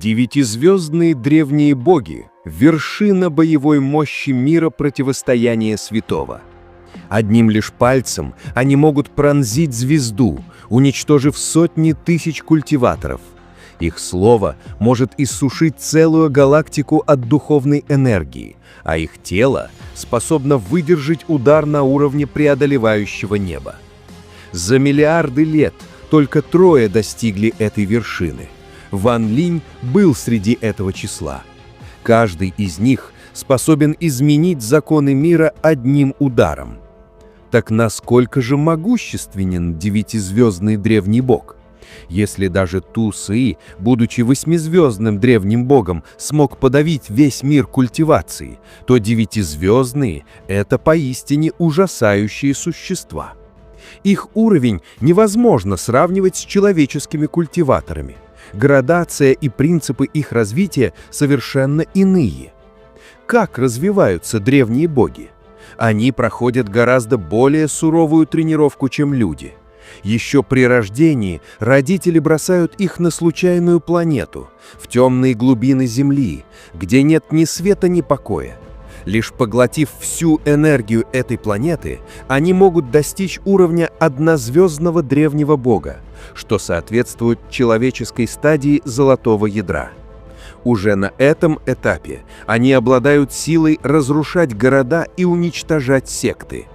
Девятизвездные древние боги – вершина боевой мощи мира противостояния святого. Одним лишь пальцем они могут пронзить звезду, уничтожив сотни тысяч культиваторов. Их слово может иссушить целую галактику от духовной энергии, а их тело способно выдержать удар на уровне преодолевающего неба. За миллиарды лет только трое достигли этой вершины. Ван Линь был среди этого числа. Каждый из них способен изменить законы мира одним ударом. Так насколько же могущественен девятизвездный древний бог? Если даже Ту Сы, будучи восьмизвездным древним богом, смог подавить весь мир культивации, то девятизвездные — это поистине ужасающие существа. Их уровень невозможно сравнивать с человеческими культиваторами. Градация и принципы их развития совершенно иные. Как развиваются древние боги? Они проходят гораздо более суровую тренировку, чем люди. Еще при рождении родители бросают их на случайную планету, в темные глубины Земли, где нет ни света, ни покоя. Лишь поглотив всю энергию этой планеты, они могут достичь уровня однозвездного древнего бога, что соответствует человеческой стадии золотого ядра. Уже на этом этапе они обладают силой разрушать города и уничтожать секты.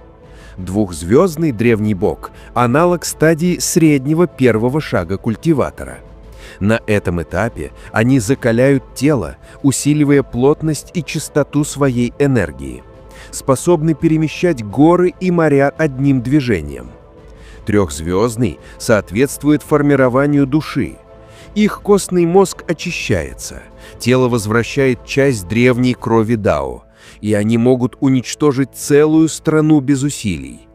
Двухзвездный древний бог – аналог стадии среднего первого шага культиватора. На этом этапе они закаляют тело, усиливая плотность и чистоту своей энергии. Способны перемещать горы и моря одним движением. Трехзвездный соответствует формированию души. Их костный мозг очищается, тело возвращает часть древней крови Дао, и они могут уничтожить целую страну без усилий.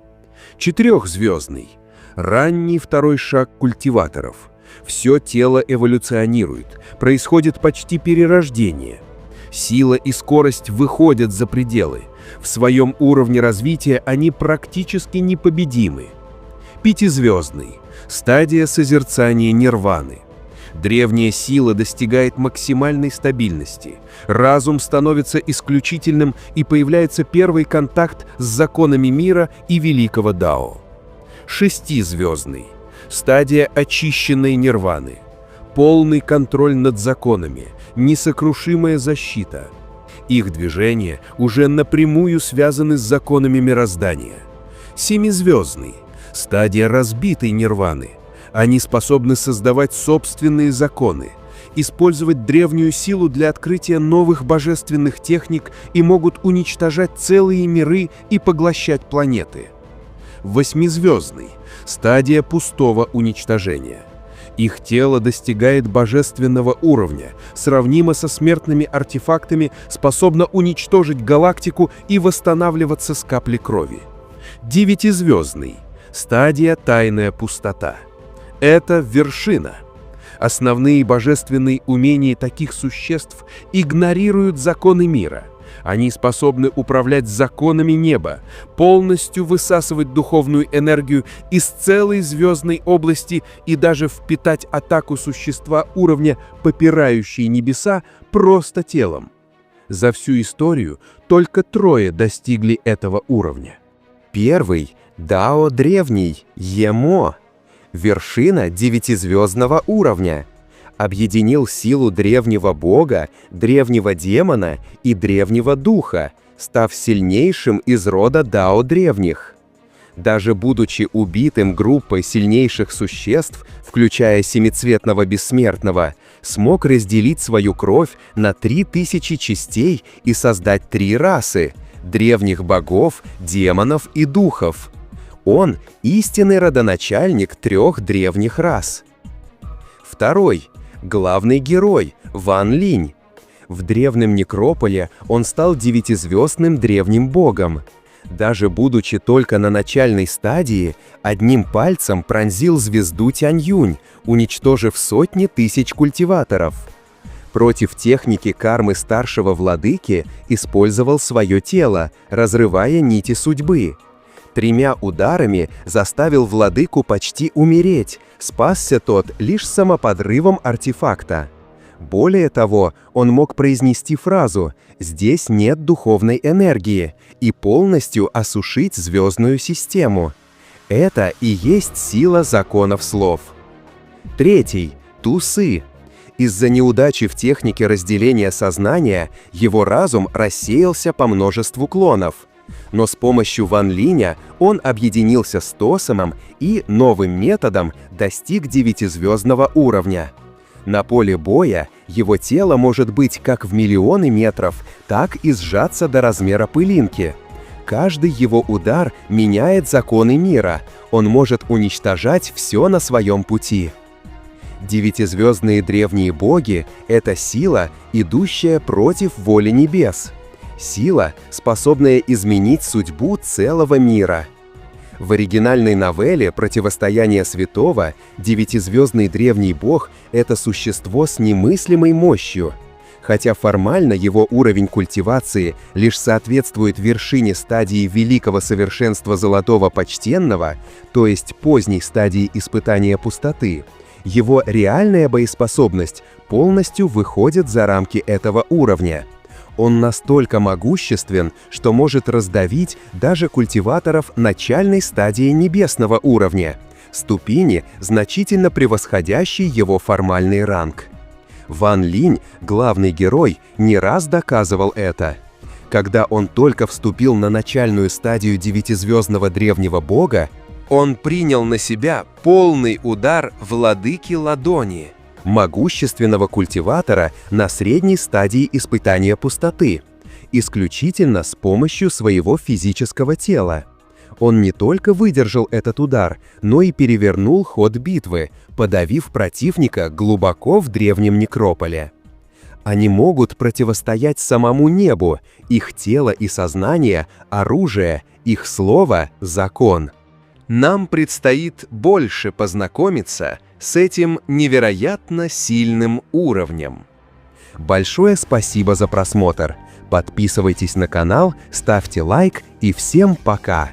Четырехзвездный – ранний второй шаг культиваторов. Все тело эволюционирует, происходит почти перерождение. Сила и скорость выходят за пределы. В своем уровне развития они практически непобедимы. Пятизвездный – стадия созерцания нирваны. Древняя сила достигает максимальной стабильности. Разум становится исключительным, и появляется первый контакт с законами мира и великого Дао. Шестизвездный – стадия очищенной нирваны. Полный контроль над законами, несокрушимая защита. Их движения уже напрямую связаны с законами мироздания. Семизвездный – стадия разбитой нирваны. Они способны создавать собственные законы, использовать древнюю силу для открытия новых божественных техник и могут уничтожать целые миры и поглощать планеты. Восьмизвездный – стадия пустого уничтожения. Их тело достигает божественного уровня, сравнимо со смертными артефактами, способно уничтожить галактику и восстанавливаться с капли крови. Девятизвездный – стадия тайная пустота. Это вершина. Основные божественные умения таких существ игнорируют законы мира. Они способны управлять законами неба, полностью высасывать духовную энергию из целой звездной области и даже впитать атаку существа уровня, попирающие небеса, просто телом. За всю историю только трое достигли этого уровня. Первый – Дао древний, Емо. Вершина девятизвездного уровня. Объединил силу древнего бога, древнего демона и древнего духа, став сильнейшим из рода Дао древних. Даже будучи убитым группой сильнейших существ, включая семицветного бессмертного, смог разделить свою кровь на 3000 частей и создать 3 расы – древних богов, демонов и духов. Он – истинный родоначальник 3 древних рас. Второй – главный герой – Ван Линь. В древнем некрополе он стал девятизвездным древним богом. Даже будучи только на начальной стадии, одним пальцем пронзил звезду Тянь-Юнь, уничтожив сотни тысяч культиваторов. Против техники кармы старшего владыки использовал свое тело, разрывая нити судьбы. 3 ударами заставил владыку почти умереть, спасся тот лишь самоподрывом артефакта. Более того, он мог произнести фразу «здесь нет духовной энергии» и полностью осушить звездную систему. Это и есть сила законов слов. Третий – Тусы. Из-за неудачи в технике разделения сознания его разум рассеялся по множеству клонов. Но с помощью Ван Линя он объединился с Тосомом и новым методом достиг 9-звездного уровня. На поле боя его тело может быть как в миллионы метров, так и сжаться до размера пылинки. Каждый его удар меняет законы мира, он может уничтожать все на своем пути. 9-звездные древние боги – это сила, идущая против воли небес. Сила, способная изменить судьбу целого мира. В оригинальной новелле «Противостояние святого» 9-звездный древний бог – это существо с немыслимой мощью. Хотя формально его уровень культивации лишь соответствует вершине стадии великого совершенства Золотого Почтенного, то есть поздней стадии испытания пустоты, его реальная боеспособность полностью выходит за рамки этого уровня. Он настолько могуществен, что может раздавить даже культиваторов начальной стадии небесного уровня, ступени, значительно превосходящей его формальный ранг. Ван Линь, главный герой, не раз доказывал это. Когда он только вступил на начальную стадию 9-звездного древнего бога, он принял на себя полный удар владыки ладони, могущественного культиватора на средней стадии испытания пустоты, исключительно с помощью своего физического тела. Он не только выдержал этот удар, но и перевернул ход битвы, подавив противника глубоко в древнем некрополе. Они могут противостоять самому небу, их тело и сознание – оружие, их слово – закон. Нам предстоит больше познакомиться с этим невероятно сильным уровнем. Большое спасибо за просмотр. Подписывайтесь на канал, ставьте лайк и всем пока!